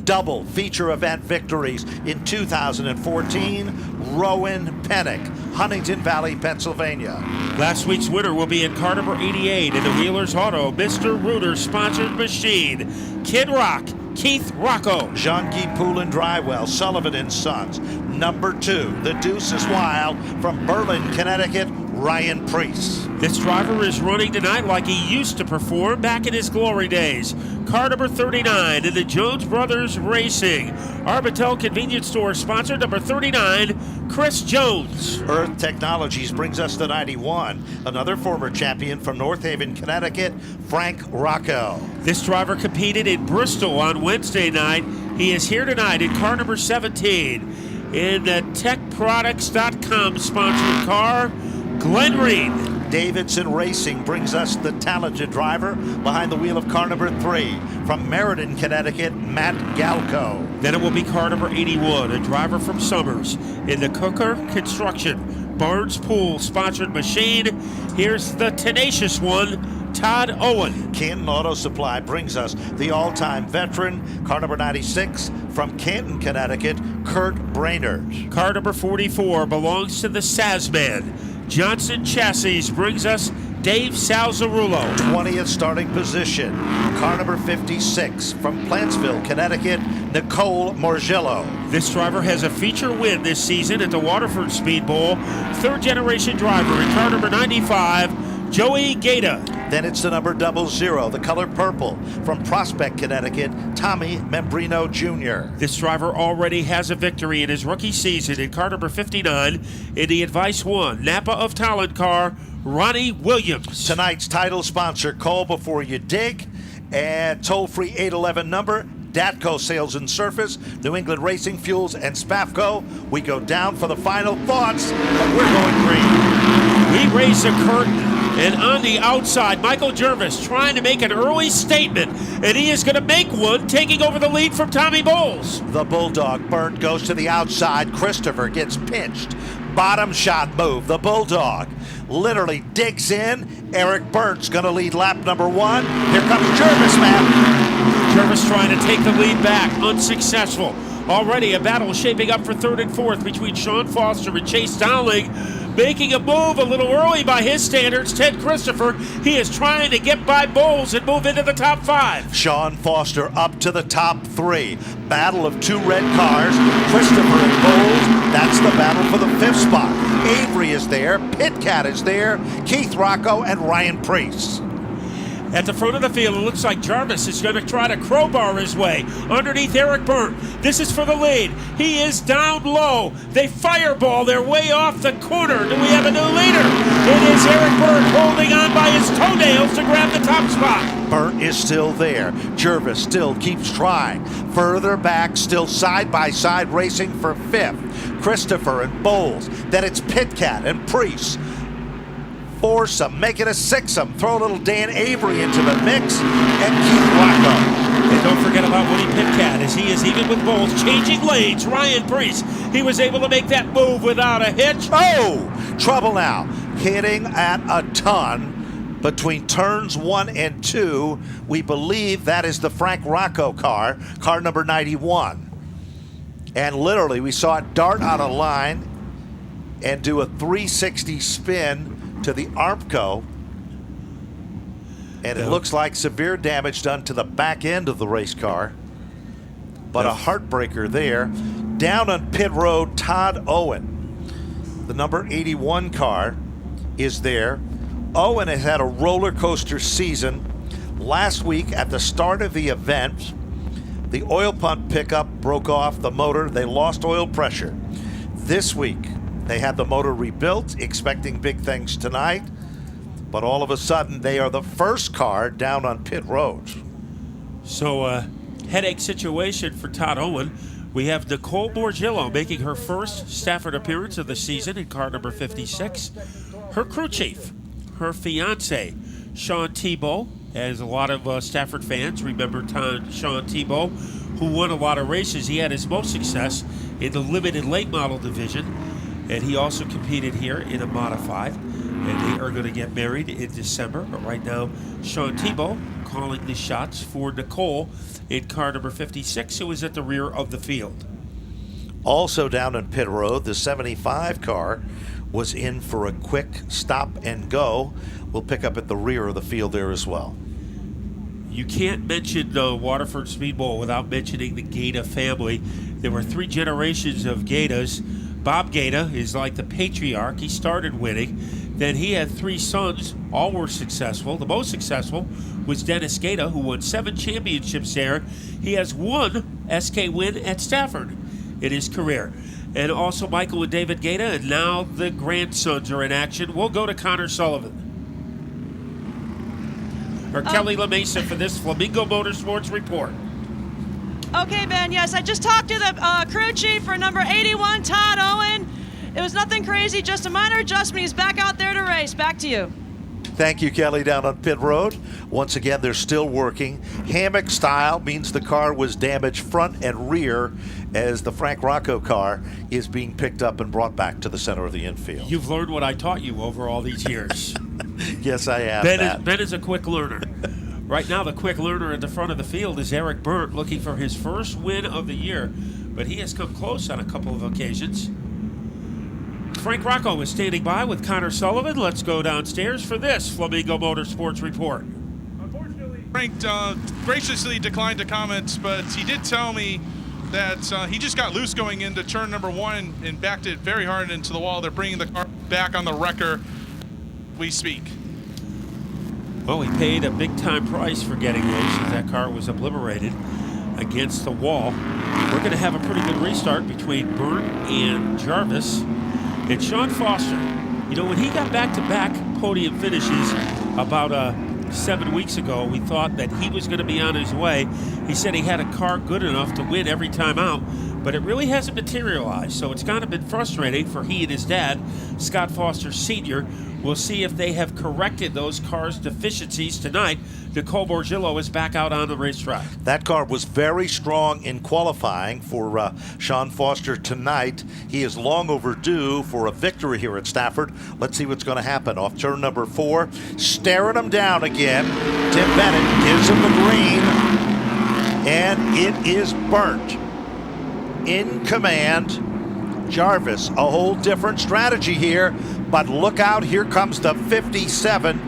double feature event victories in 2014, Rowan Pennick, Huntington Valley, Pennsylvania. Last week's winner will be in car number 88 in the Wheelers Auto Mr. Reuter sponsored machine. Kid Rock, Keith Rocco. Jean-Guy Poulin Drywell, Sullivan & Sons. Number 2, The Deuce is Wild from Berlin, Connecticut, Ryan Priest. This driver is running tonight like he used to perform back in his glory days. Car number 39 in the Jones Brothers Racing. Arbitel Convenience Store sponsor number 39, Chris Jones. Earth Technologies brings us to 91. Another former champion from North Haven, Connecticut, Frank Rocco. This driver competed in Bristol on Wednesday night. He is here tonight in car number 17. In the techproducts.com sponsored car, Glenn Reed. Davidson Racing brings us the talented driver behind the wheel of car number 3 from Meriden, Connecticut, Matt Galco. Then it will be car number 81, a driver from Summers in the Cooker Construction Barnes Pool sponsored machine. Here's the tenacious one, Todd Owen. Canton Auto Supply brings us the all-time veteran, car number 96 from Canton, Connecticut, Kurt Brainerd. Car number 44 belongs to the Sazman. Johnson Chassis brings us Dave Salzarulo. 20th starting position, car number 56 from Plantsville, Connecticut, Nicole Morgillo. This driver has a feature win this season at the Waterford Speed Bowl. Third generation driver in car number 95, Joey Gaeta. Then it's the number 00, the color purple, from Prospect, Connecticut, Tommy Membrino Jr. This driver already has a victory in his rookie season in car number 59 in the Advice 1 Napa of Talent car, Ronnie Williams. Tonight's title sponsor, call before you dig, and toll-free 811 number, Datco Sales and Surface, New England Racing Fuels, and Spafco. We go down for the final thoughts, but we're going green. We raise the curtain. And on the outside, Michael Jervis trying to make an early statement, and he is going to make one, taking over the lead from Tommy Bowles. The Bulldog Burnt goes to the outside. Christopher gets pinched. Bottom shot move. The Bulldog literally digs in. Eric Burnt's going to lead lap number 1. Here comes Jervis, man. Jervis trying to take the lead back, unsuccessful. Already a battle shaping up for 3rd and 4th between Sean Foster and Chase Dowling. Making a move a little early by his standards, Ted Christopher. He is trying to get by Bowles and move into the top 5. Sean Foster up to the top 3. Battle of 2 red cars. Christopher and Bowles. That's the battle for the 5th spot. Avery is there. Pitcat is there. Keith Rocco and Ryan Priest. At the front of the field, it looks like Jarvis is going to try to crowbar his way underneath Eric Burnt. This is for the lead. He is down low. They fireball their way off the corner. Do we have a new leader? It is Eric Burnt holding on by his toenails to grab the top spot. Burnt is still there. Jervis still keeps trying. Further back, still side-by-side racing for 5th. Christopher and Bowles. Then it's Pitcat and Priest. Foursome, make it a 6-some. Throw a little Dan Avery into the mix, and Keith Rocco. And don't forget about Woody Pitcat, as he is even with Bowles, changing lanes. Ryan Priest, he was able to make that move without a hitch. Oh, trouble now. Hitting at a ton between turns 1 and 2. We believe that is the Frank Rocco car, car number 91. And literally, we saw it dart out of line and do a 360 spin to the Armco, and it looks like severe damage done to the back end of the race car, but a heartbreaker there. Down on pit road, Todd Owen, the number 81 car, is there. Owen has had a roller coaster season. Last week at the start of the event, the oil pump pickup broke off the motor. They lost oil pressure. This week, they had the motor rebuilt, expecting big things tonight, but all of a sudden they are the first car down on pit road. So headache situation for Todd Owen. We have Nicole Morgillo making her first Stafford appearance of the season in car number 56. Her crew chief, her fiance, Sean Tebow, as a lot of Stafford fans remember Sean Tebow, who won a lot of races. He had his most success in the limited late model division. And he also competed here in a modified. And they are going to get married in December. But right now, Sean Tebow calling the shots for Nicole in car number 56, who is at the rear of the field. Also down in pit road, the 75 car was in for a quick stop and go. We'll pick up at the rear of the field there as well. You can't mention the Waterford Speedbowl without mentioning the Gaeta family. There were 3 generations of Gaetas. Bob Gaeta is like the patriarch. He started winning. Then he had 3 sons. All were successful. The most successful was Dennis Gaeta, who won 7 championships there. He has 1 SK win at Stafford in his career. And also Michael and David Gaeta, and now the grandsons are in action. We'll go to Connor Sullivan. Or Kelly LaMesa for this Flamingo Motorsports report. Okay, Ben, yes, I just talked to the crew chief for number 81, Todd Owen. It was nothing crazy, just a minor adjustment. He's back out there to race. Back to you. Thank you, Kelly, down on pit road. Once again, they're still working. Hammock style means the car was damaged front and rear as the Frank Rocco car is being picked up and brought back to the center of the infield. You've learned what I taught you over all these years. Yes, I have. Ben is a quick learner. Right now, the quick learner at the front of the field is Eric Burt, looking for his first win of the year, but he has come close on a couple of occasions. Frank Rocco is standing by with Connor Sullivan. Let's go downstairs for this Flamingo Motorsports report. Unfortunately, Frank graciously declined to comment, but he did tell me that he just got loose going into turn number 1 and backed it very hard into the wall. They're bringing the car back on the wrecker. We speak. Well, he paid a big-time price for getting loose as that car was obliterated against the wall. We're going to have a pretty good restart between Burt and Jarvis. And Sean Foster, you know, when he got back-to-back podium finishes about 7 weeks ago, we thought that he was going to be on his way. He said he had a car good enough to win every time out, but it really hasn't materialized. So it's kind of been frustrating for he and his dad, Scott Foster Sr. We'll see if they have corrected those cars' deficiencies tonight. Nicole Borgillo is back out on the racetrack. That car was very strong in qualifying for Sean Foster tonight. He is long overdue for a victory here at Stafford. Let's see what's going to happen. Off turn number 4, staring him down again. Tim Bennett gives him the green, and it is Burnt in command. Jarvis, a whole different strategy here, but look out, here comes the 57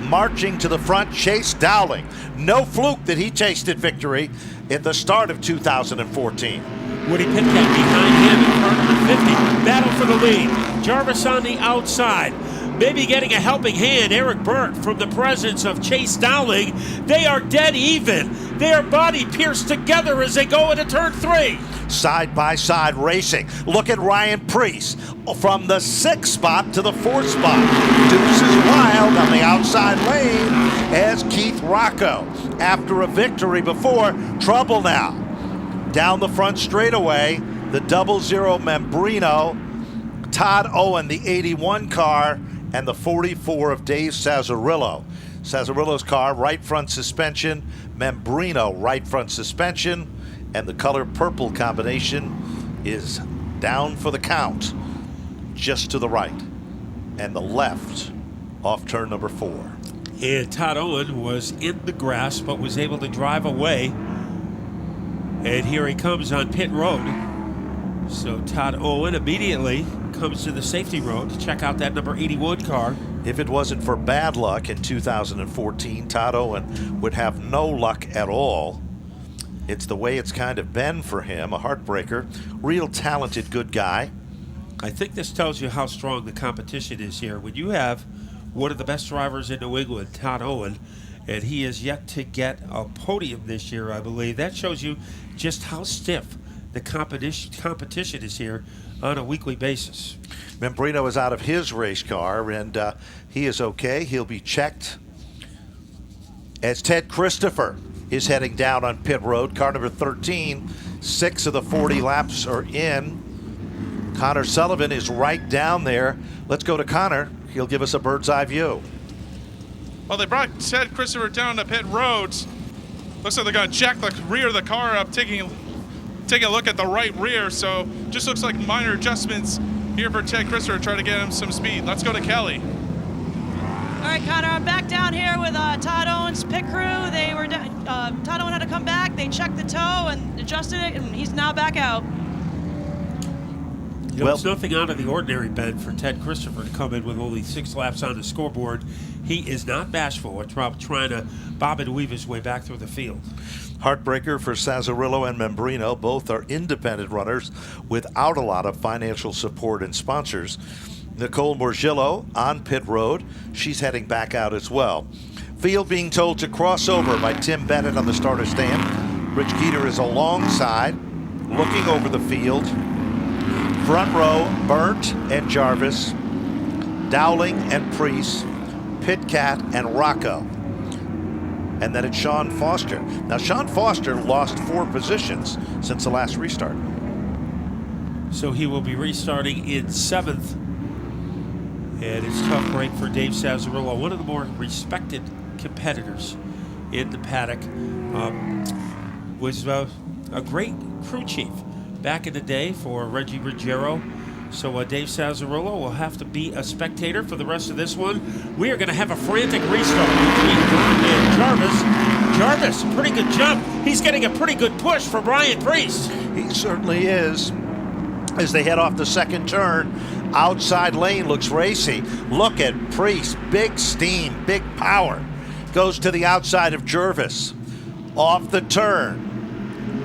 marching to the front, Chase Dowling. No fluke that he tasted victory at the start of 2014. Woody Pitcat behind him in car number 50. Battle for the lead. Jarvis on the outside. Maybe getting a helping hand, Eric Burt, from the presence of Chase Dowling. They are dead even. They are body pierced together as they go into turn 3. Side-by-side racing. Look at Ryan Preece from the 6th spot to the 4th spot. Deuces wild on the outside lane as Keith Rocco, after a victory before, trouble now. Down the front straightaway, the 00 Membrino, Todd Owen, the 81 car, and the 44 of Dave Sazzarillo. Sazzarillo's car, right front suspension, Membrino, right front suspension, and the color purple combination is down for the count, just to the right, and the left off turn number 4. And Todd Owen was in the grass, but was able to drive away. And here he comes on pit road. So Todd Owen immediately comes to the safety road to check out that number 81 car. If it wasn't for bad luck in 2014, Todd Owen would have no luck at all. It's the way it's kind of been for him, a heartbreaker. Real talented, good guy. I think this tells you how strong the competition is here. When you have one of the best drivers in New England, Todd Owen, and he is yet to get a podium this year, I believe, that shows you just how stiff the competition is here on a weekly basis. Membrino is out of his race car, and he is okay. He'll be checked. As Ted Christopher is heading down on pit road, car number 13, 6 of the 40 laps are in. Connor Sullivan is right down there. Let's go to Connor. He'll give us a bird's eye view. Well, they brought Ted Christopher down to pit roads. Looks like they're going to jack the rear of the car up, taking a look at the right rear. So just looks like minor adjustments here for Ted Christopher to try to get him some speed. Let's go to Kelly. All right, Connor, I'm back down here with Todd Owen's pit crew. They were Todd Owen had to come back. They checked the toe and adjusted it, and he's now back out. Well, it's nothing out of the ordinary, Ben, for Ted Christopher to come in with only 6 laps on the scoreboard. He is not bashful at trying to bob and weave his way back through the field. Heartbreaker for Sazzarillo and Membrino. Both are independent runners without a lot of financial support and sponsors. Nicole Morgillo on pit road. She's heading back out as well. Field being told to cross over by Tim Bennett on the starter stand. Rich Geter is alongside, looking over the field. Front row, Burnt and Jarvis, Dowling and Priest, Pitcat and Rocco. And then it's Sean Foster. Now, Sean Foster lost 4 positions since the last restart. So he will be restarting in 7th. And it's a tough break for Dave Sazzarillo, one of the more respected competitors in the paddock. Was a great crew chief back in the day for Reggie Ruggiero. So Dave Sazzarillo will have to be a spectator for the rest of this one. We are going to have a frantic restart between Burnt and Jarvis. Jarvis, pretty good jump. He's getting a pretty good push for Brian Priest. He certainly is. As they head off the second turn, outside lane looks racy. Look at Priest, big steam, big power. Goes to the outside of Jarvis. Off the turn.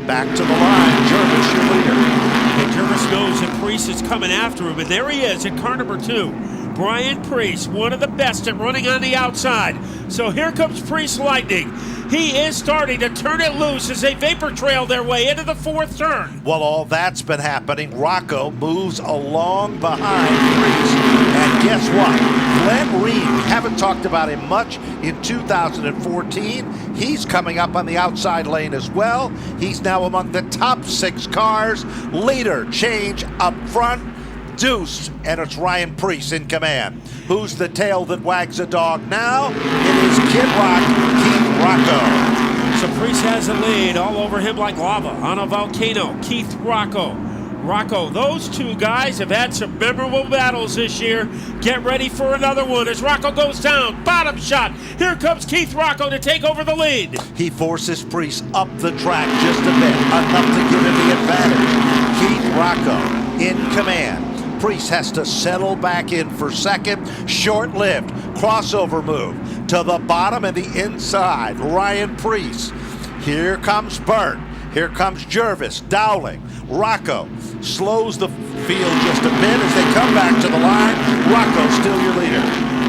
Back to the line, Jarvis, your leader. And Jarvis knows that Priest is coming after him, and there he is in car number 2. Brian Priest, one of the best at running on the outside. So here comes Priest Lightning. He is starting to turn it loose as they vapor trail their way into the 4th turn. Well, all that's been happening. Rocco moves along behind Priest. And guess what? Glenn Reed, we haven't talked about him much in 2014. He's coming up on the outside lane as well. He's now among the top 6 cars. Leader change up front. Deuce, and it's Ryan Priest in command. Who's the tail that wags a dog now? It is Kid Rock, Keith Rocco. So Priest has the lead all over him like lava on a volcano. Keith Rocco. Rocco, those 2 guys have had some memorable battles this year. Get ready for another one as Rocco goes down. Bottom shot. Here comes Keith Rocco to take over the lead. He forces Priest up the track just a bit, enough to give him the advantage. Keith Rocco in command. Priest has to settle back in for second. Short-lived crossover move to the bottom and the inside. Ryan Priest. Here comes Burnt. Here comes Jarvis, Dowling. Rocco slows the field just a bit as they come back to the line. Rocco still your leader.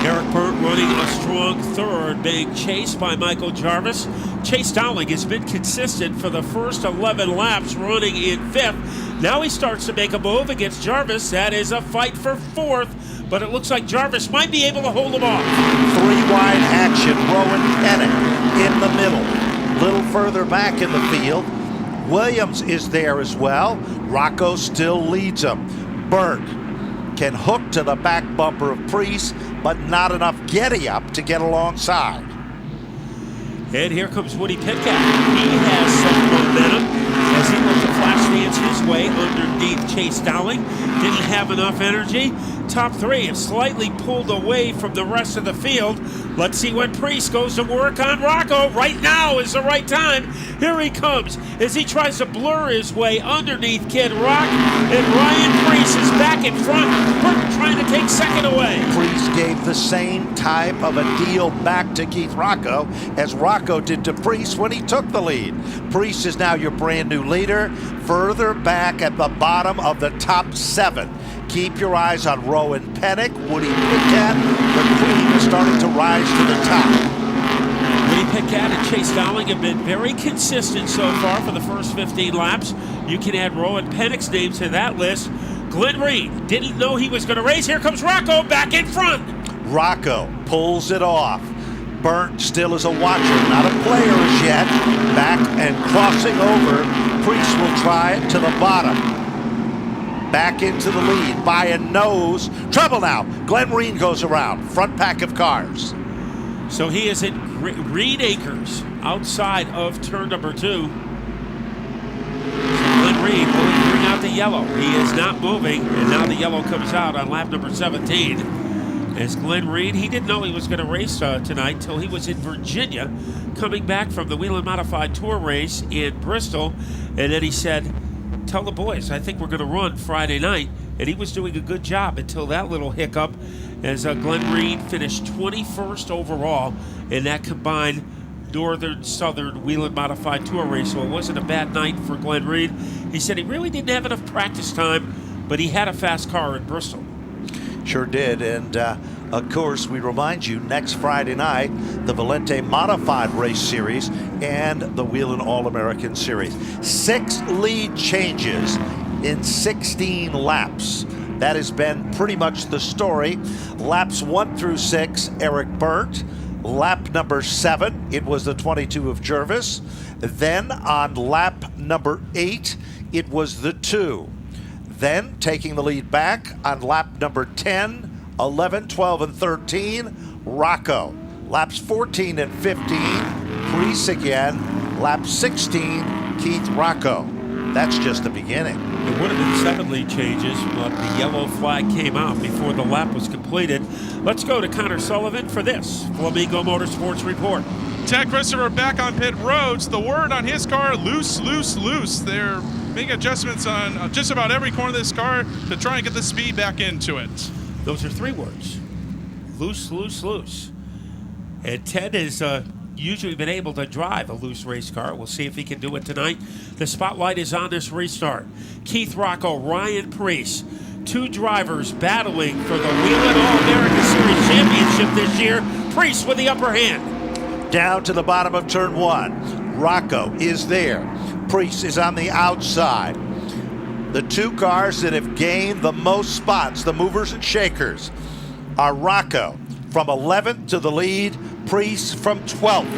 Eric Burnt running a strong 3rd, being chased by Michael Jarvis. Chase Dowling has been consistent for the first 11 laps, running in 5th. Now he starts to make a move against Jarvis. That is a fight for 4th, but it looks like Jarvis might be able to hold him off. 3-wide action, Rowan Pennick in the middle. Little further back in the field, Williams is there as well. Rocco still leads him. Burnt can hook to the back bumper of Priest, but not enough getty up to get alongside. And here comes Woody Pitcat. He has some momentum as he looked to flash dance his way underneath Chase Dowling. Didn't have enough energy. Top 3 have slightly pulled away from the rest of the field. Let's see when Priest goes to work on Rocco. Right now is the right time. Here he comes as he tries to blur his way underneath Kid Rock. And Ryan Priest is back in front. Burton trying to take second away. Priest gave the same type of a deal back to Keith Rocco as Rocco did to Priest when he took the lead. Priest is now your brand new leader, further back at the bottom of the top 7. Keep your eyes on Rowan Pennick, Woody Pitcat. The Queen is starting to rise to the top. Woody Pitcat and Chase Dowling have been very consistent so far for the first 15 laps. You can add Rowan Pennick's name to that list. Glenn Reed didn't know he was going to race. Here comes Rocco back in front. Rocco pulls it off. Burnt still is a watcher, not a player as yet. Back and crossing over. Priest will try it to the bottom. Back into the lead by a nose. Trouble now. Glenn Reed goes around. Front pack of cars. So he is in Reed Acres outside of turn number 2. So Glenn Glenn Reed, will he bring out the yellow? He is not moving, and now the yellow comes out on lap number 17. As Glenn Reed, he didn't know he was going to race tonight till he was in Virginia, coming back from the Whelen Modified Tour race in Bristol, and then he said, tell the boys, I think we're going to run Friday night, and he was doing a good job until that little hiccup as Glenn Reed finished 21st overall in that combined Northern-Southern Whelen Modified Tour race, so it wasn't a bad night for Glenn Reed. He said he really didn't have enough practice time, but he had a fast car in Bristol. Sure did, and of course, we remind you, next Friday night, the Valente Modified Race Series and the Whelen All-American Series. 6 lead changes in 16 laps. That has been pretty much the story. Laps 1 through 6, Eric Burt. Lap number 7, it was the 22 of Jervis. Then on lap number 8, it was the 2. Then taking the lead back on lap number 10, 11, 12, and 13, Rocco. Laps 14 and 15, Preece again. Lap 16, Keith Rocco. That's just the beginning. There would have been 7 lead changes, but the yellow flag came out before the lap was completed. Let's go to Connor Sullivan for this Flamingo Motorsports Report. Ted Christopher back on pit roads. The word on his car, loose, loose, loose. They're making adjustments on just about every corner of this car to try and get the speed back into it. Those are 3 words. Loose, loose, loose. And Ted has usually been able to drive a loose race car. We'll see if he can do it tonight. The spotlight is on this restart. Keith Rocco, Ryan Preece, 2 drivers battling for the Whelen All-American Series Championship this year. Preece with the upper hand. Down to the bottom of turn 1. Rocco is there. Preece is on the outside. The 2 cars that have gained the most spots, the movers and shakers, are Rocco from 11th to the lead, Preece from 12th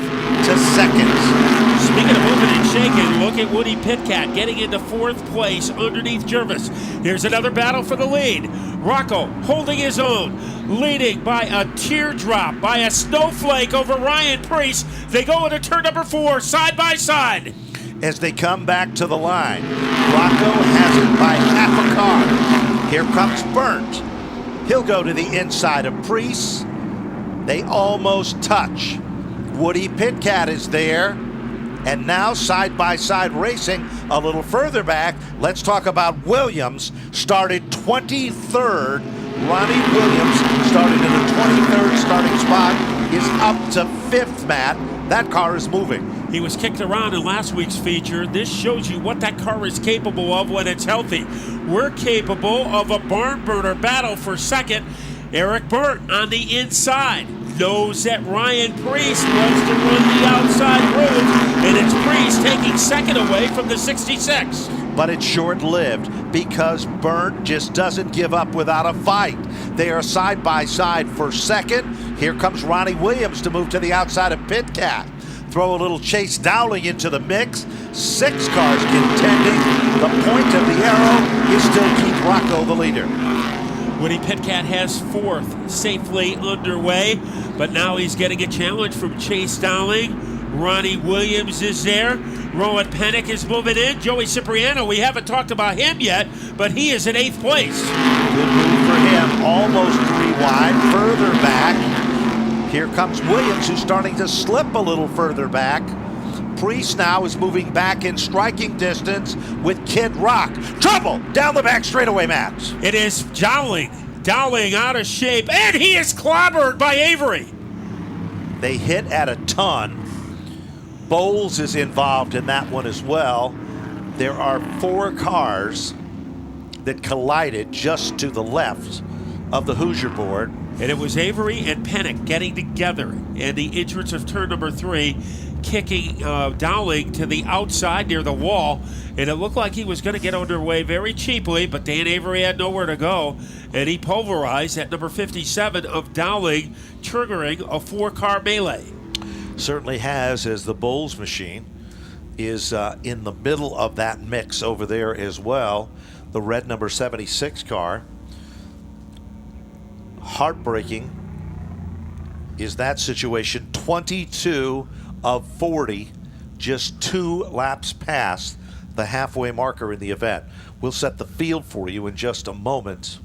to 2nd. Speaking of moving and shaking, look at Woody Pitcat getting into 4th place underneath Jervis. Here's another battle for the lead. Rocco holding his own, leading by a teardrop, by a snowflake over Ryan Preece. They go into turn number 4, side by side. As they come back to the line, Rocco has it by half a car. Here comes Burnt. He'll go to the inside of Preece. They almost touch. Woody Pitcat is there. And now side-by-side racing a little further back. Let's talk about Williams. Started 23rd. Ronnie Williams started in the 23rd starting spot. Is up to 5th, Matt. That car is moving. He was kicked around in last week's feature. This shows you what that car is capable of when it's healthy. We're capable of a barn burner battle for second. Eric Burt on the inside knows that Ryan Preece wants to run the outside road, and it's Preece taking second away from the 66. But it's short-lived because Burt just doesn't give up without a fight. They are side by side for second. Here comes Ronnie Williams to move to the outside of Pitcat. Throw a little Chase Dowling into the mix. 6 cars contending. The point of the arrow is still Keith Rocco, the leader. Woody Pitcat has 4th safely underway, but now he's getting a challenge from Chase Dowling. Ronnie Williams is there. Rowan Pennick is moving in. Joey Cipriano, we haven't talked about him yet, but he is in 8th place. Good move for him. Almost 3 wide. Further back. Here comes Williams, who's starting to slip a little further back. Preece now is moving back in striking distance with Kid Rock. Trouble down the back straightaway, Matt. It is Dowling. Dowling out of shape, and he is clobbered by Avery. They hit at a ton. Bowles is involved in that one as well. There are 4 cars that collided just to the left of the Hoosier board. And it was Avery and Pennick getting together, and the entrance of turn number 3, kicking Dowling to the outside near the wall, and it looked like he was going to get underway very cheaply, but Dan Avery had nowhere to go, and he pulverized at number 57 of Dowling, triggering a 4-car melee. Certainly has, as the Bowles machine is in the middle of that mix over there as well. The red number 76 car. Heartbreaking is that situation. 22 of 40, just 2 laps past the halfway marker in the event. We'll set the field for you in just a moment.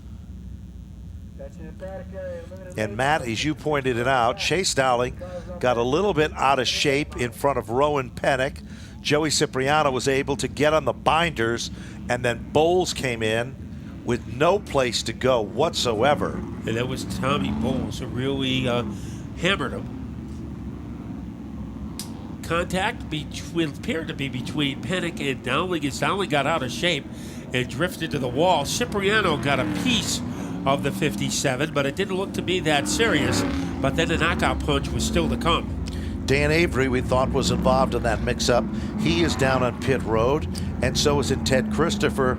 And Matt, as you pointed it out, Chase Dowling got a little bit out of shape in front of Rowan Pennick. Joey Cipriano was able to get on the binders, and then Bowles came in with no place to go whatsoever. And that was Tommy Bowles who really hammered him. Contact appeared to be between Pennick and Dowling as Dowling got out of shape and drifted to the wall. Cipriano got a piece of the 57, but it didn't look to be that serious. But then the knockout punch was still to come. Dan Avery, we thought, was involved in that mix-up. He is down on pit road, and so is in Ted Christopher.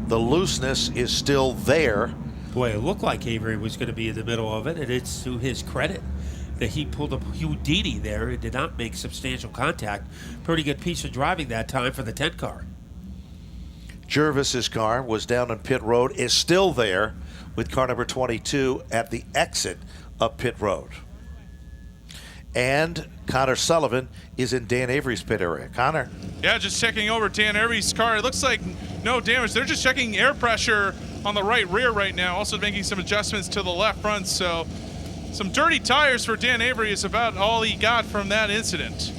The looseness is still there. Boy, it looked like Avery was going to be in the middle of it, and it's to his credit that he pulled a Houdini there and did not make substantial contact. Pretty good piece of driving that time for the 10 car. Jervis's car was down on pit road, is still there with car number 22 at the exit of pit road. And Connor Sullivan is in Dan Avery's pit area. Connor? Yeah, just checking over Dan Avery's car. It looks like no damage. They're just checking air pressure on the right rear right now, also making some adjustments to the left front. So some dirty tires for Dan Avery is about all he got from that incident.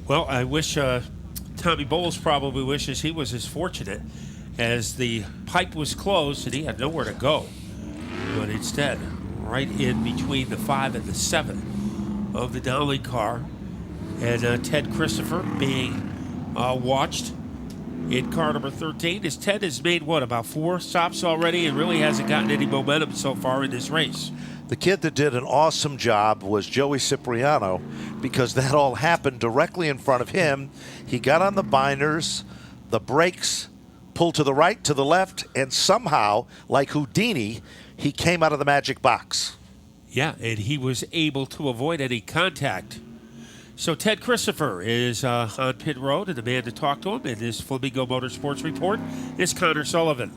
Well, I wish Tommy Bowles probably wishes he was as fortunate as the pipe was closed and he had nowhere to go. But instead, right in between the 5 and the 7 of the Dowling car, and Ted Christopher being watched in car number 13, as Ted has made, about 4 stops already and really hasn't gotten any momentum so far in this race. The kid that did an awesome job was Joey Cipriano, because that all happened directly in front of him. He got on the binders, the brakes, pulled to the right, to the left, and somehow, like Houdini, he came out of the magic box. Yeah, and he was able to avoid any contact. So Ted Christopher is on pit road, and the man to talk to him in this Flamingo Motorsports Report is Connor Sullivan.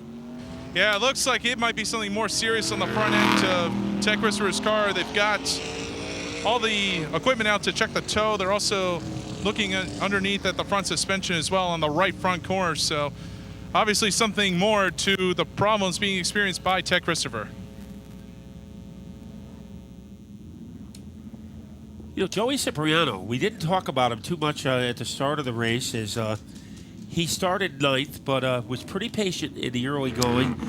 Yeah, it looks like it might be something more serious on the front end of Ted Christopher's car. They've got all the equipment out to check the toe. They're also looking underneath at the front suspension as well on the right front corner. So obviously something more to the problems being experienced by Ted Christopher. You know, Joey Cipriano, we didn't talk about him too much at the start of the race, as he started 9th, but was pretty patient in the early going,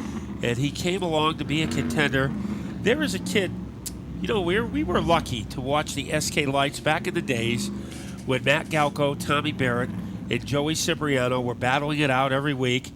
and he came along to be a contender. There is a kid, you know, we were lucky to watch the SK Lights back in the days when Matt Galco, Tommy Barrett, and Joey Cipriano were battling it out every week.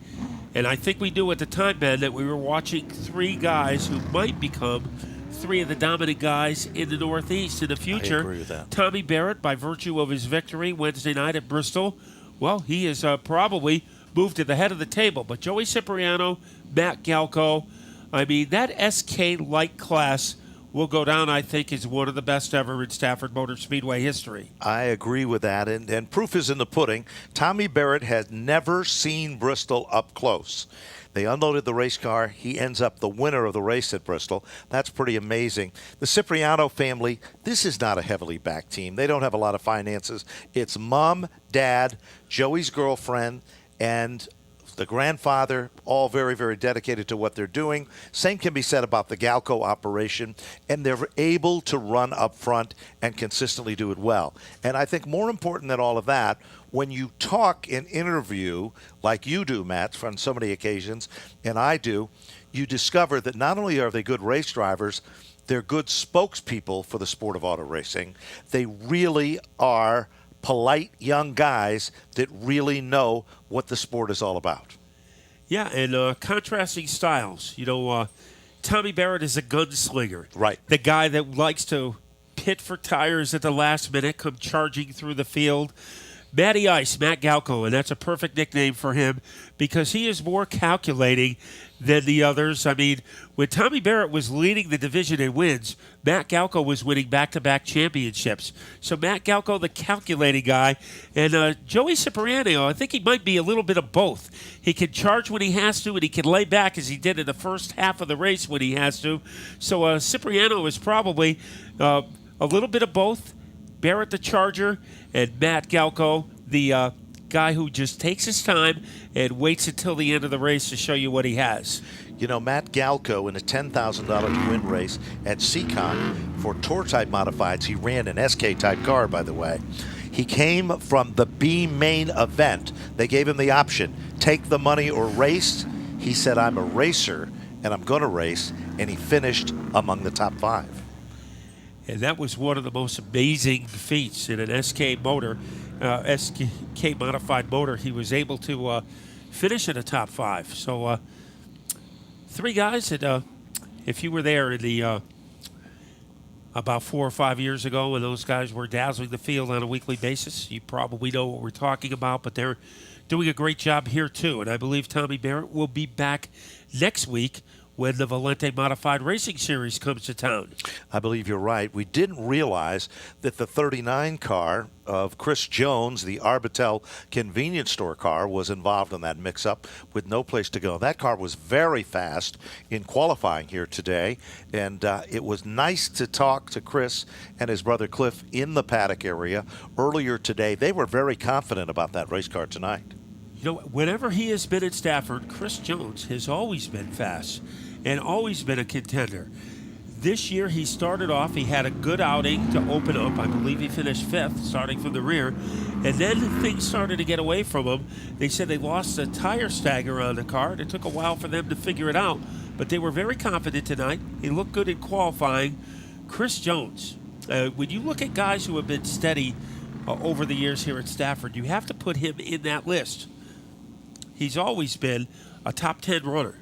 And I think we knew at the time, Ben, that we were watching 3 guys who might become 3 of the dominant guys in the Northeast in the future. I agree with that. Tommy Barrett, by virtue of his victory Wednesday night at Bristol, well, he has probably moved to the head of the table. But Joey Cipriano, Matt Galco, I mean, that SK Light class will go down, I think, as one of the best ever in Stafford Motor Speedway history. I agree with that, and proof is in the pudding. Tommy Barrett has never seen Bristol up close. They unloaded the race car. He ends up the winner of the race at Bristol. That's pretty amazing. The Cipriano family, this is not a heavily backed team. They don't have a lot of finances. It's mom, dad, Joey's girlfriend, and the grandfather, all very, very dedicated to what they're doing. Same can be said about the Galco operation, and they're able to run up front and consistently do it well. And I think more important than all of that, when you talk and interview like you do, Matt, on so many occasions, and I do, you discover that not only are they good race drivers, they're good spokespeople for the sport of auto racing. They really are polite young guys that really know what the sport is all about. Yeah, and contrasting styles. You know, Tommy Barrett is a gunslinger. Right. The guy that likes to pit for tires at the last minute, come charging through the field. Matty Ice, Matt Galco, and that's a perfect nickname for him because he is more calculating than the others. I mean, when Tommy Barrett was leading the division in wins, Matt Galco was winning back-to-back championships. So Matt Galco, the calculating guy, and Joey Cipriano, I think he might be a little bit of both. He can charge when he has to, and he can lay back as he did in the first half of the race when he has to. So Cipriano is probably a little bit of both. Barrett the charger, and Matt Galco the guy who just takes his time and waits until the end of the race to show you what he has. You know, Matt Galco in a $10,000 win race at Seacon for Tour-type modifieds, he ran an SK-type car, by the way. He came from the B main event. They gave him the option, take the money or race. He said, I'm a racer, and I'm going to race, and he finished among the top 5. And that was one of the most amazing feats in an SK motor, SK modified motor. He was able to finish in the top 5. So 3 guys that, if you were there in the about 4 or 5 years ago when those guys were dazzling the field on a weekly basis, you probably know what we're talking about, but they're doing a great job here too. And I believe Tommy Barrett will be back next week when the Valente Modified Racing Series comes to town. I believe you're right. We didn't realize that the 39 car of Chris Jones, the Arbitel convenience store car, was involved in that mix-up with no place to go. That car was very fast in qualifying here today, and it was nice to talk to Chris and his brother Cliff in the paddock area earlier today. They were very confident about that race car tonight. You know, whenever he has been at Stafford, Chris Jones has always been fast and always been a contender. This year he started off, he had a good outing to open up. I believe he finished 5th, starting from the rear. And then things started to get away from him. They said they lost a tire stagger on the car, and it took a while for them to figure it out. But they were very confident tonight. He looked good in qualifying. Chris Jones, when you look at guys who have been steady over the years here at Stafford, you have to put him in that list. He's always been a top 10 runner.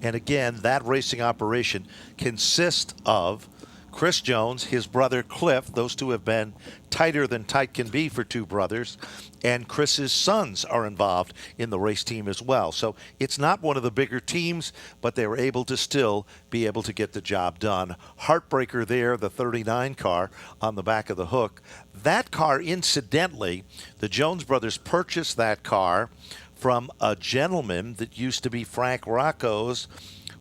And again, that racing operation consists of Chris Jones, his brother Cliff. Those two have been tighter than tight can be for 2 brothers. And Chris's sons are involved in the race team as well. So it's not one of the bigger teams, but they were able to still be able to get the job done. Heartbreaker there, the 39 car on the back of the hook. That car, incidentally, the Jones brothers purchased that car from a gentleman that used to be Frank Rocco's,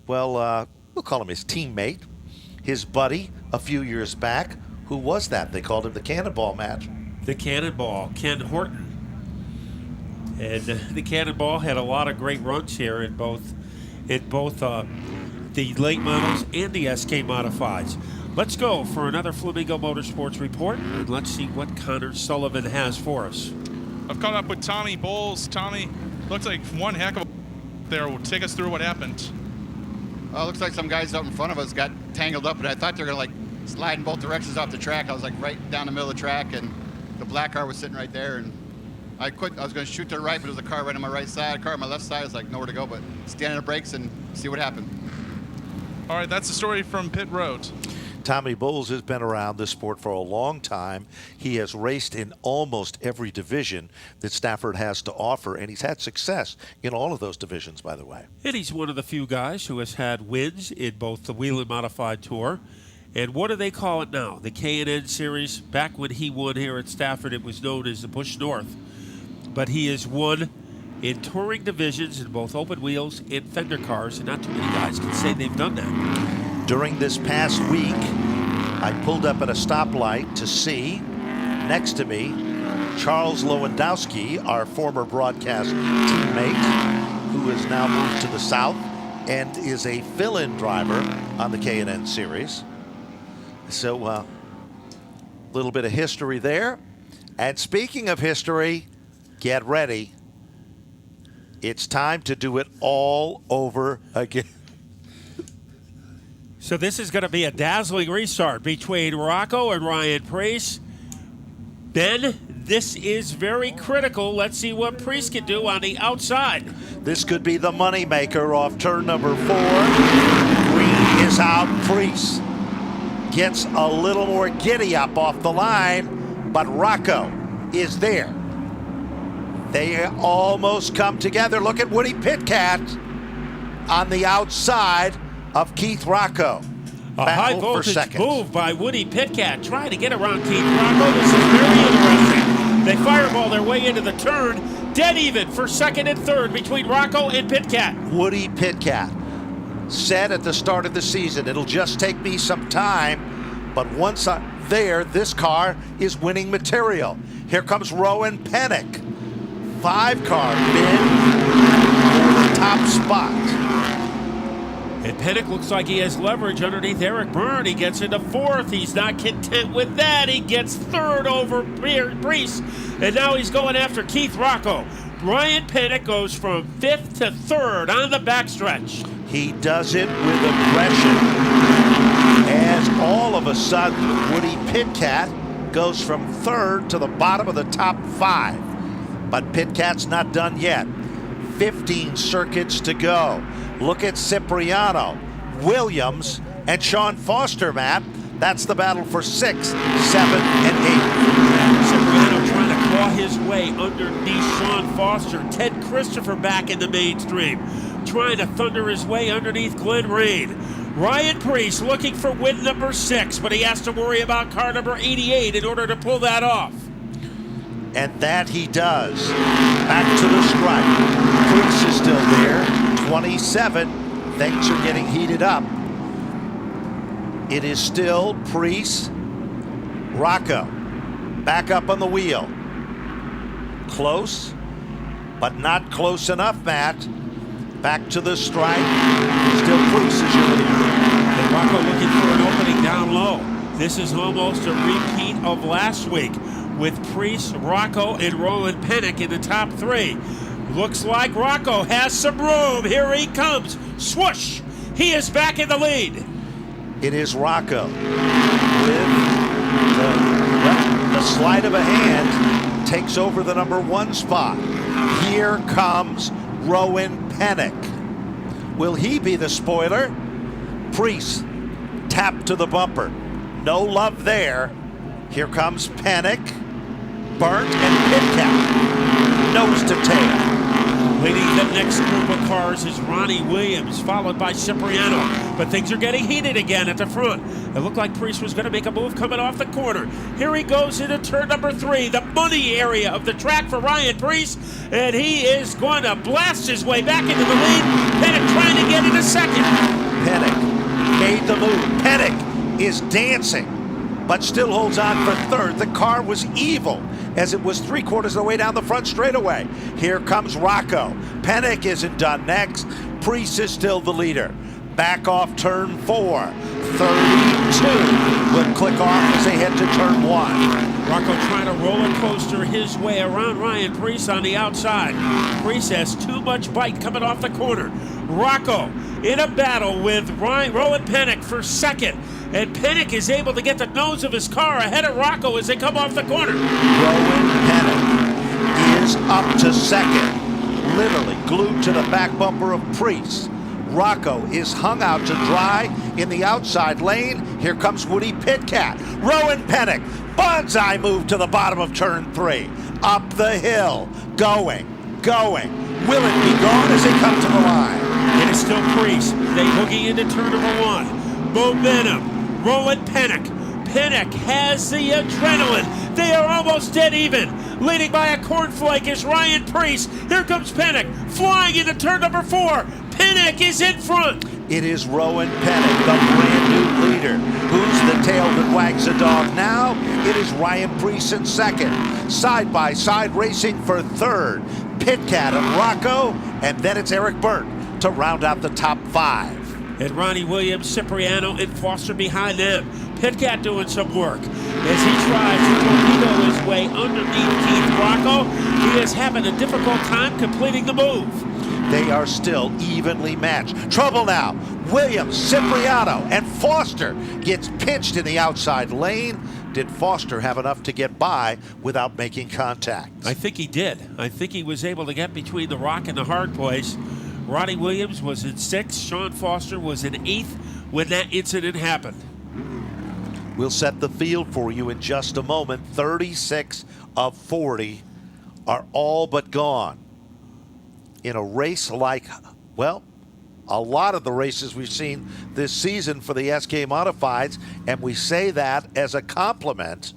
well, we'll call him his teammate, his buddy a few years back. Who was that? They called him the Cannonball match. The Cannonball, Ken Horton. And the Cannonball had a lot of great runs here in both the late models and the SK Modifieds. Let's go for another Flamingo Motorsports report, and let's see what Connor Sullivan has for us. I've caught up with Tommy Bowles. Tommy, looks like one heck of a there. Will take us through what happened. Looks like some guys up in front of us got tangled up, and I thought they were gonna like slide in both directions off the track. I was like right down the middle of the track, and the black car was sitting right there, and I quit. I was gonna shoot to the right, but there was a car right on my right side, a car on my left side. I was like nowhere to go, but stand on the brakes and see what happened. All right, that's the story from pit road. Tommy Bowles has been around this sport for a long time. He has raced in almost every division that Stafford has to offer, and he's had success in all of those divisions, by the way. And he's one of the few guys who has had wins in both the Whelen Modified Tour and what do they call it now? The K&N Series. Back when he won here at Stafford, it was known as the Busch North. But he has won in touring divisions in both open wheels and fender cars, and not too many guys can say they've done that. During this past week, I pulled up at a stoplight to see, next to me, Charles Lewandowski, our former broadcast teammate, who has now moved to the south and is a fill-in driver on the K&N Series. So, a little bit of history there. And speaking of history, get ready. It's time to do it all over again. So this is going to be a dazzling restart between Rocco and Ryan Preece. Ben, this is very critical. Let's see what Preece can do on the outside. This could be the moneymaker off turn number 4. Green is out. Preece gets a little more giddy up off the line, but Rocco is there. They almost come together. Look at Woody Pitcat on the outside of Keith Rocco. A high voltage move by Woody Pitcat trying to get around Keith Rocco. This is very interesting. They fireball their way into the turn. Dead even for second and third between Rocco and Pitcat. Woody Pitcat said at the start of the season, it'll just take me some time, but once I'm there, this car is winning material. Here comes Rowan Pennick. 5 car bid for the top spot. And Pennock looks like he has leverage underneath Eric Byrne. He gets into 4th. He's not content with that. He gets 3rd over Priest. And now he's going after Keith Rocco. Ryan Pennock goes from 5th to 3rd on the backstretch. He does it with aggression, as all of a sudden Woody Pitcat goes from 3rd to the bottom of the top 5. But Pitcat's not done yet. 15 circuits to go. Look at Cipriano, Williams, and Sean Foster, Matt. That's the battle for 6, 7, and 8. Cipriano trying to claw his way underneath Sean Foster. Ted Christopher back in the mainstream, trying to thunder his way underneath Glenn Rain. Ryan Priest looking for win number 6, but he has to worry about car number 88 in order to pull that off. And that he does. Back to the stripe. Priest is still there. 27. Things are getting heated up. It is still Priest, Rocco. Back up on the wheel. Close, but not close enough, Matt. Back to the stripe. Still Priest is your leader. And Rocco looking for an opening down low. This is almost a repeat of last week with Priest, Rocco, and Roland Pennock in the top 3. Looks like Rocco has some room. Here he comes. Swoosh! He is back in the lead. It is Rocco with the sleight of a hand takes over the number 1 spot. Here comes Rowan Pennock. Will he be the spoiler? Priest tap to the bumper. No love there. Here comes Pennock, Burnt, and Pitcat. Nose to tail. Leading the next group of cars is Ronnie Williams, followed by Cipriano. But things are getting heated again at the front. It looked like Priest was going to make a move coming off the corner. Here he goes into turn number 3, the money area of the track for Ryan Priest. And he is going to blast his way back into the lead. Pennock trying to get into 2nd. Pennock made the move. Pennock is dancing, but still holds on for 3rd. The car was evil as it was 3/4 of the way down the front straightaway. Here comes Rocco. Pennock isn't done next. Priest is still the leader. Back off turn 4. 32 will click off as they head to turn 1. Rocco trying to roller coaster his way around Ryan Priest on the outside. Priest has too much bite coming off the corner. Rocco in a battle with Rowan Pennock for 2nd. And Pennock is able to get the nose of his car ahead of Rocco as they come off the corner. Rowan Pennock is up to 2nd, literally glued to the back bumper of Priest. Rocco is hung out to dry in the outside lane. Here comes Woody Pitcat. Rowan Pennock, bonsai move to the bottom of turn 3. Up the hill, going. Will it be gone as they come to the line? It is still Priest. They hooking into turn number 1. Momentum. Roland Pennock. Pennock has the adrenaline. They are almost dead even. Leading by a cornflake is Ryan Priest. Here comes Pennock flying into turn number 4. Pennock is in front. It is Rowan Pennock, the brand new leader. Who's the tail that wags the dog now? It is Ryan Priest in 2nd. Side by side racing for 3rd. Pitcat and Rocco, and then it's Eric Byrne to round out the top 5. And Ronnie Williams, Cipriano, and Foster behind them. Pitcat doing some work as he tries to torpedo his way underneath Keith Rocco. He is having a difficult time completing the move. They are still evenly matched. Trouble now. Williams, Cipriano, and Foster gets pinched in the outside lane. Did Foster have enough to get by without making contact? I think he did. I think he was able to get between the rock and the hard place. Ronnie Williams was in 6th. Sean Foster was in 8th when that incident happened. We'll set the field for you in just a moment. 36 of 40 are all but gone. In a race like, well, a lot of the races we've seen this season for the SK Modifieds, and we say that as a compliment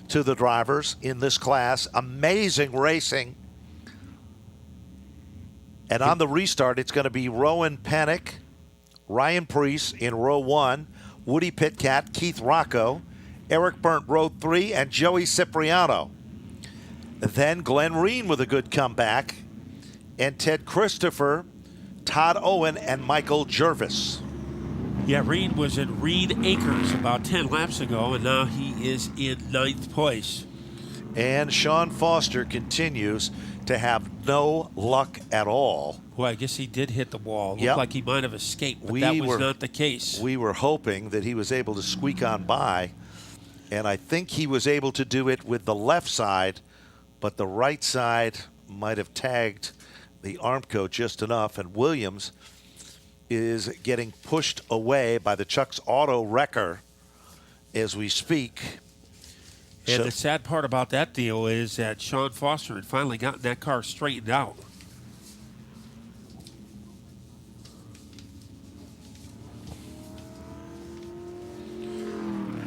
to the drivers in this class. Amazing racing. And on the restart, it's going to be Rowan Pennock, Ryan Priest in row 1, Woody Pitcat, Keith Rocco, Eric Byrne row 3, and Joey Cipriano. Then Glenn Reen with a good comeback. And Ted Christopher, Todd Owen, and Michael Jervis. Yeah, Reed was in Reed Acres about 10 laps ago, and now he is in 9th place. And Sean Foster continues to have no luck at all. Well, I guess he did hit the wall. Yep. Looked like he might have escaped, but that was not the case. We were hoping that he was able to squeak on by, and I think he was able to do it with the left side, but the right side might have tagged the Armco just enough, and Williams is getting pushed away by the Chuck's Auto wrecker as we speak. And the sad part about that deal is that Sean Foster had finally gotten that car straightened out.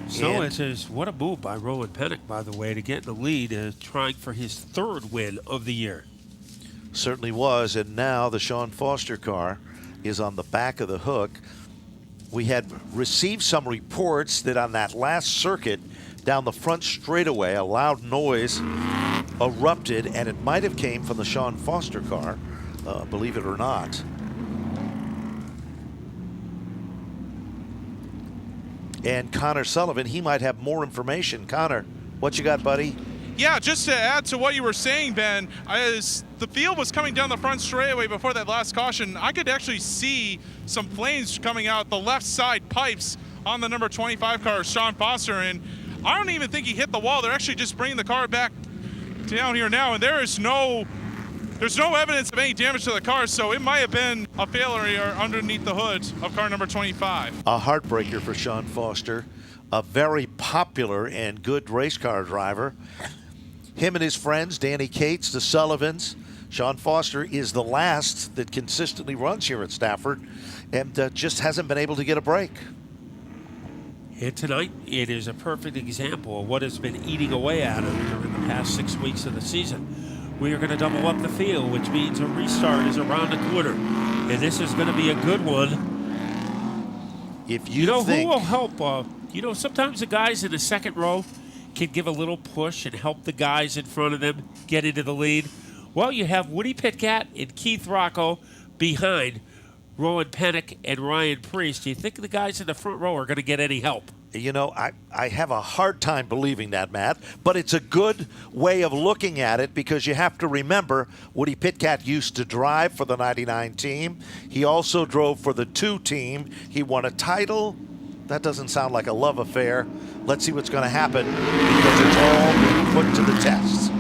So it says, what a move by Rowan Pennock, by the way, to get in the lead, trying for his 3rd win of the year. Certainly was, and now the Sean Foster car is on the back of the hook. We had received some reports that on that last circuit down the front straightaway, a loud noise erupted, and it might have came from the Sean Foster car, believe it or not. And Connor Sullivan, he might have more information. Connor, what you got, buddy? Yeah, just to add to what you were saying, Ben, as the field was coming down the front straightaway before that last caution, I could actually see some flames coming out the left side pipes on the number 25 car, Sean Foster, and I don't even think he hit the wall. They're actually just bringing the car back down here now, and there's no evidence of any damage to the car, so it might have been a failure underneath the hood of car number 25. A heartbreaker for Sean Foster, a very popular and good race car driver. Him and his friends, Danny Cates, the Sullivans. Sean Foster is the last that consistently runs here at Stafford and just hasn't been able to get a break. And tonight, it is a perfect example of what has been eating away at him during the past 6 weeks of the season. We are going to double up the field, which means a restart is around the corner. And this is going to be a good one. If you know, who will help? Sometimes the guys in the second row can give a little push and help the guys in front of them get into the lead. Well, you have Woody Pitkat and Keith Rocco behind Rowan Pennock and Ryan Priest. Do you think the guys in the front row are going to get any help? You know, I have a hard time believing that, Matt, but it's a good way of looking at it because you have to remember Woody Pitkat used to drive for the 99 team. He also drove for the 2 team. He won a title. That doesn't sound like a love affair. Let's see what's going to happen because it's all being put to the test.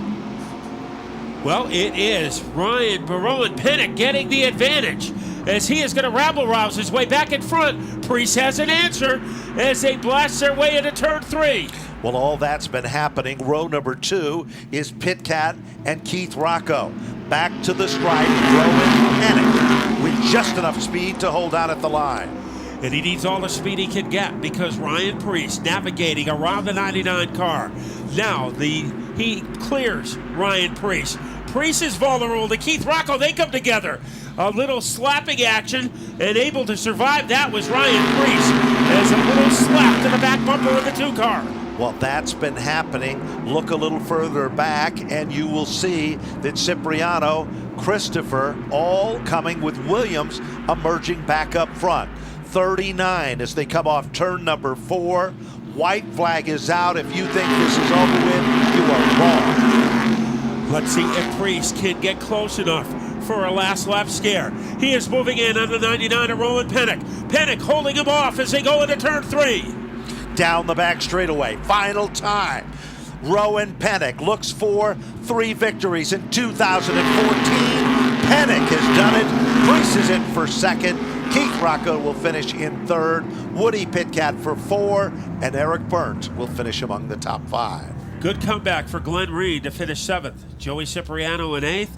Well, it is Rowan Pennock getting the advantage as he is going to rabble-rouse his way back in front. Priest has an answer as they blast their way into turn 3. Well, all that's been happening. Row number 2 is Pitkat and Keith Rocco. Back to the stripe, Rowan Pennock with just enough speed to hold out at the line. And he needs all the speed he can get because Ryan Priest navigating around the 99 car. Now he clears Ryan Priest. Priest is vulnerable to Keith Rocco. They come together. A little slapping action, and able to survive that was Ryan Priest as a little slap to the back bumper of the 2 car. Well, that's been happening. Look a little further back, and you will see that Cipriano, Christopher, all coming with Williams emerging back up front. 39 as they come off turn number 4. White flag is out. If you think this is over with, you are wrong. Let's see if Priest can get close enough for a last lap scare. He is moving in on the 99 of Rowan Pennock. Pennock holding him off as they go into turn 3. Down the back straightaway. Final time. Rowan Pennock looks for 3 victories in 2014. Pennock has done it. Priest is in for 2nd. Keith Rocco will finish in 3rd. Woody Pitkat for 4. And Eric Burnt will finish among the top 5. Good comeback for Glenn Reed to finish 7th. Joey Cipriano in 8th.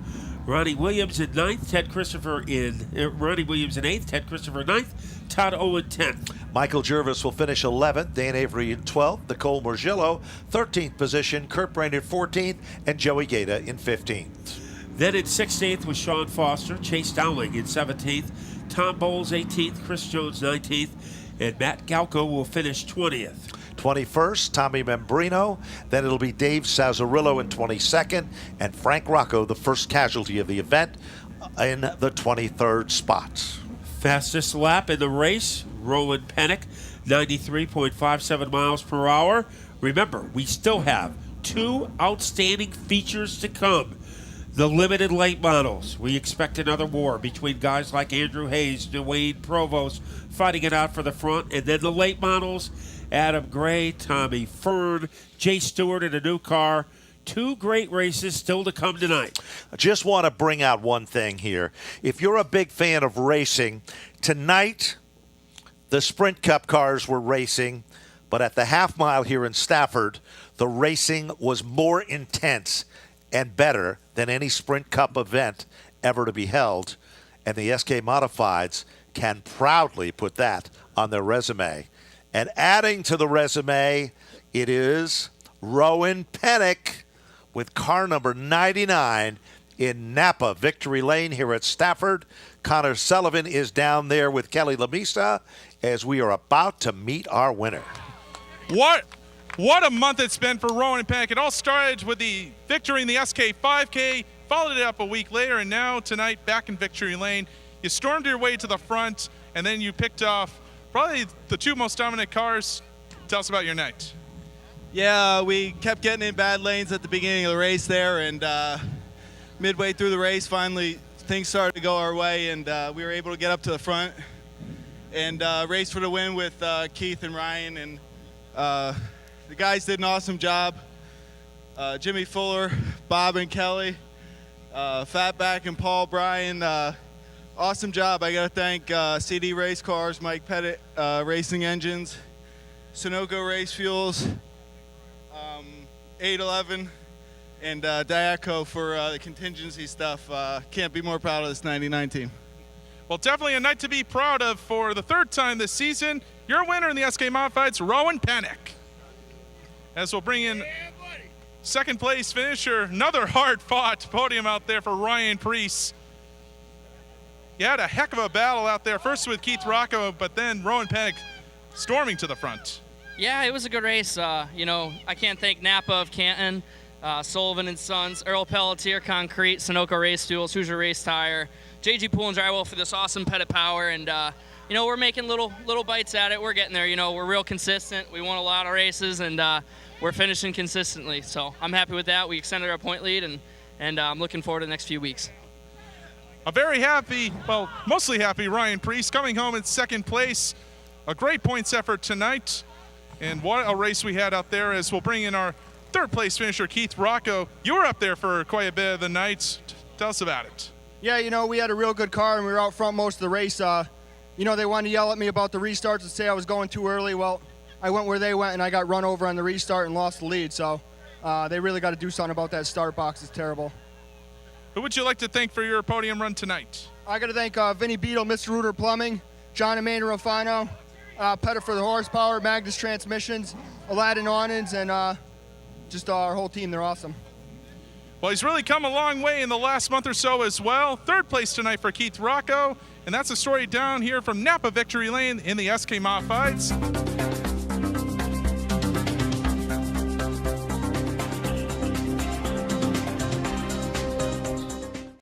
Ronnie Williams in 9th. Ronnie Williams in 8th. Ted Christopher 9th. Todd Owen 10th. Michael Jervis will finish 11th. Dan Avery in 12th. Nicole Morgillo 13th position. Kurt Brainerd 14th. And Joey Gaeta in 15th. Then in 16th was Sean Foster. Chase Dowling in 17th. Tom Bowles 18th. Chris Jones 19th. And Matt Galco will finish 20th. 21st, Tommy Membrino. Then it'll be Dave Sazzarillo in 22nd, and Frank Rocco, the first casualty of the event, in the 23rd spot. Fastest lap in the race, Roland Pennick, 93.57 miles per hour. Remember, we still have 2 outstanding features to come. The limited late models. We expect another war between guys like Andrew Hayes, Dwayne Provost fighting it out for the front, and then the late models, Adam Gray, Tommy Fern, Jay Stewart in a new car. 2 great races still to come tonight. I just want to bring out one thing here. If you're a big fan of racing, tonight the Sprint Cup cars were racing, but at the half mile here in Stafford, the racing was more intense and better than any Sprint Cup event ever to be held. And the SK Modifieds can proudly put that on their resume. And adding to the resume, it is Rowan Pennick with car number 99 in Napa Victory Lane here at Stafford. Connor Sullivan is down there with Kelly Lamisa as we are about to meet our winner. What a month it's been for Rowan and Pennick. It all started with the victory in the SK 5K, followed it up a week later, and now tonight back in Victory Lane. You stormed your way to the front, and then you picked off probably the 2 most dominant cars. Tell us about your night. Yeah, we kept getting in bad lanes at the beginning of the race there, and midway through the race, finally things started to go our way, and we were able to get up to the front and race for the win with Keith and Ryan, and the guys did an awesome job. Jimmy Fuller, Bob and Kelly, Fatback and Paul Bryan, awesome job. I got to thank CD Race Cars, Mike Pettit Racing Engines, Sunoco Race Fuels, 811, and Diaco for the contingency stuff. Can't be more proud of this 99 team. Well, definitely a night to be proud of for the 3rd time this season. Your winner in the SK Modifieds, Rowan Pennick. As we'll bring in second place finisher, another hard-fought podium out there for Ryan Preece. You had a heck of a battle out there, first with Keith Rocco, but then Rowan Pennick storming to the front. Yeah, it was a good race. You know, I can't thank Napa of Canton, Sullivan and Sons, Earl Pelletier Concrete, Sunoco Race Fuels, Hoosier Race Tire, JG Pool and Drywall for this awesome Pettit Power, and you know, we're making little bites at it. We're getting there. You know, we're real consistent. We won a lot of races, and we're finishing consistently. So I'm happy with that. We extended our point lead, and I'm looking forward to the next few weeks. A very happy, well, mostly happy Ryan Preece coming home in second place. A great points effort tonight. And what a race we had out there, as we'll bring in our 3rd place finisher, Keith Rocco. You were up there for quite a bit of the night. Tell us about it. Yeah, you know, we had a real good car, and we were out front most of the race. You know, they wanted to yell at me about the restarts and say I was going too early. Well, I went where they went, and I got run over on the restart and lost the lead. So they really got to do something about that start box. It's terrible. Who would you like to thank for your podium run tonight? I got to thank Vinny Beetle, Mr. Rooter Plumbing, John Emmanuel Rufino, Pettit for the horsepower, Magnus Transmissions, Aladdin Awnings, and just our whole team. They're awesome. Well, he's really come a long way in the last month or so as well. 3rd place tonight for Keith Rocco. And that's a story down here from Napa Victory Lane in the SK Modifieds.